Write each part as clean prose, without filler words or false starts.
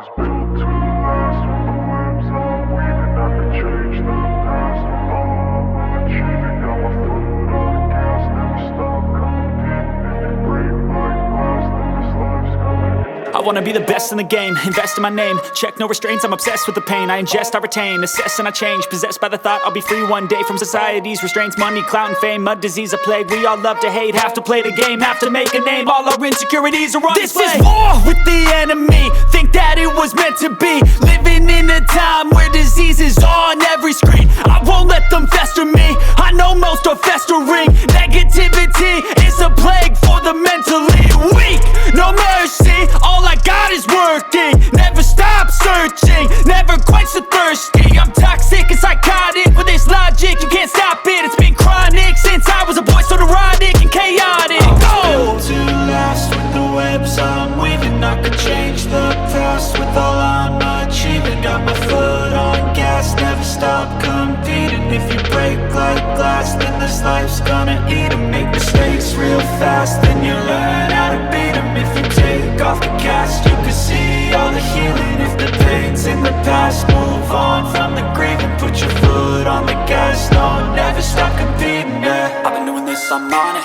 was built to last. With the webs I'm weaving, I could change the past. With all I'm achieving, got my foot on gas. Never stop competing. If you break like glass, then this life's gonna end. I wanna be the best in the game, invest in my name. Check no restraints, I'm obsessed with the pain. I ingest, I retain, assess and I change. Possessed by the thought I'll be free one day from society's restraints. Money, clout and fame, mud, disease, a plague. We all love to hate, have to play the game, have to make a name. All our insecurities are on display. This is war with the enemy, think that it was meant to be. Living in a time where disease is on every screen. I won't let them fester me, I know most are festering. Negativity is a plague for the mentally weak. No mercy, all I got is working. Never stop searching, never quench the thirsty. I'm toxic and psychotic, with this logic you can't stop it. It's been chronic since I was a boy, so neurotic and chaotic. Built to last. With the webs I'm weaving, I could change the past. With all I'm achieving, got my foot on gas. Never stop competing. If you break like glass, then this life's gonna eat 'em. Make mistakes real fast, then you learn how to beat 'em. If you take off the cast, you can see all the healing. If the pain's in the past, move on from the grieving. Put your foot on the gas, no, never stop competing, yeah. I've been doing this, I'm on it.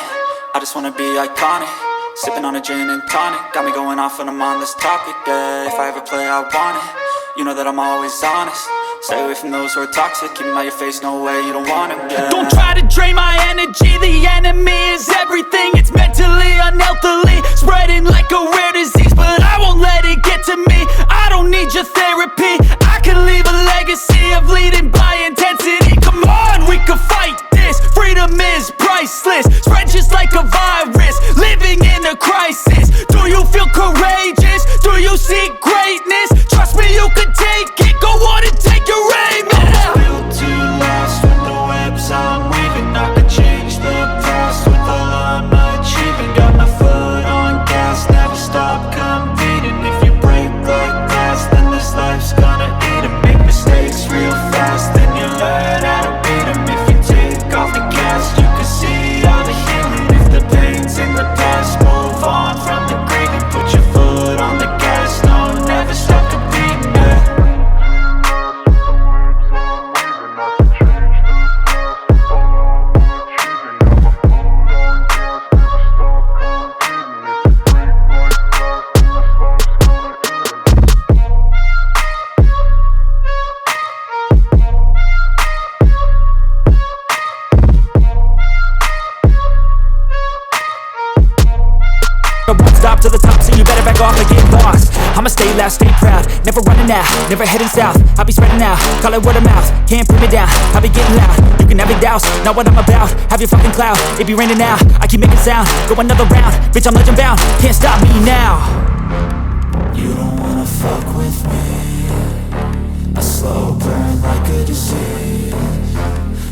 I just wanna be iconic. Sipping on a gin and tonic, got me going off when I'm on this topic, yeah. If I ever play, I want it. You know that I'm always honest. Stay away from those who are toxic. Keep them out your face, no way, you don't want it, yeah. Don't try to drain my energy. The enemy is everything. It's mentally, unhealthily, spreading like a rare disease. But I won't let it get to me. I don't need your therapy. I can leave a legacy of leading by intensity. Come on, we can fight this. Freedom is priceless. Spread just like a virus. Living in a crisis. Do you feel courageous? Do you seek greatness? Trust me, you can take it. Go on and take your aim. I was built to last. With the webs I'm weaving, I could change the past. With all I'm achieving, got my foot on gas. Never stop competing. If you break like glass, then this life's gonna eat 'em. Make mistakes real fast, then you learn how to beat 'em. If you take off the cast, you can see all the healing. If the pain's in the past, move on from the grieving. Put your foot on the gas, no, never stop competing, yeah. Stop to the top, so you better back off and get lost. I'ma stay loud, stay proud, never running out, never heading south. I'll be spreading out, call it word of mouth. Can't put me down, I'll be getting loud. You can have it douse, not what I'm about. Have your fucking cloud, it be raining now. I keep making sound, go another round. Bitch, I'm legend bound, can't stop me now. You don't wanna fuck with me. A slow burn like a disease.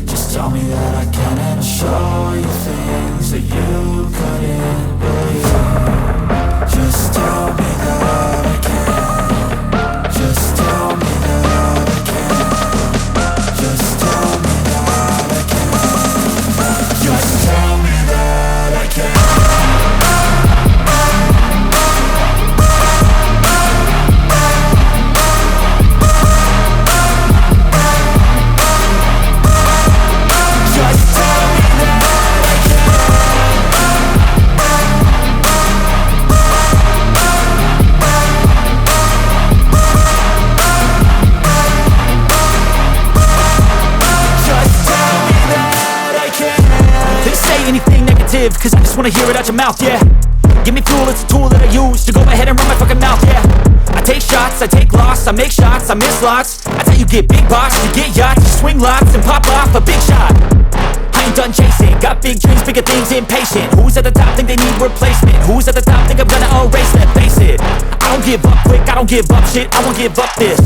Just tell me that I can and I'll show you things that you couldn't believe. Just tell me that I can. Just tell me that I can. Just tell me that I can. Just tell me that I can. Cause I just wanna hear it out your mouth, yeah. Give me fuel, it's a tool that I use to go ahead and run my fucking mouth, yeah. I take shots, I take loss, I make shots, I miss lots. That's how you get big box, you get yachts, you swing lots and pop off a big shot. I ain't done chasing, got big dreams, bigger things, impatient. Who's at the top think they need replacement? Who's at the top think I'm gonna erase that, face it. I don't give up quick, I don't give up shit, I won't give up this.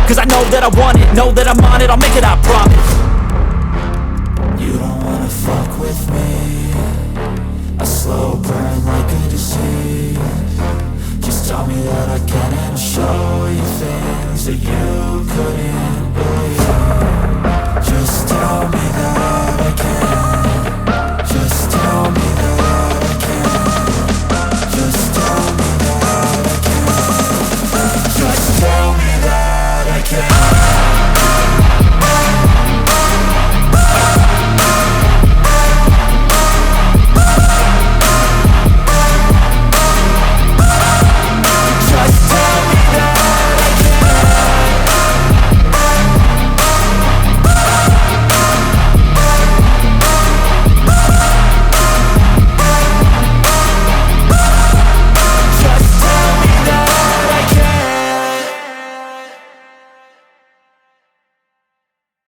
Cause I know that I want it, know that I'm on it, I'll make it, I promise. You don't wanna fuck with me. A slow burn like a disease. Just tell me that I can and I'll show you things that you couldn't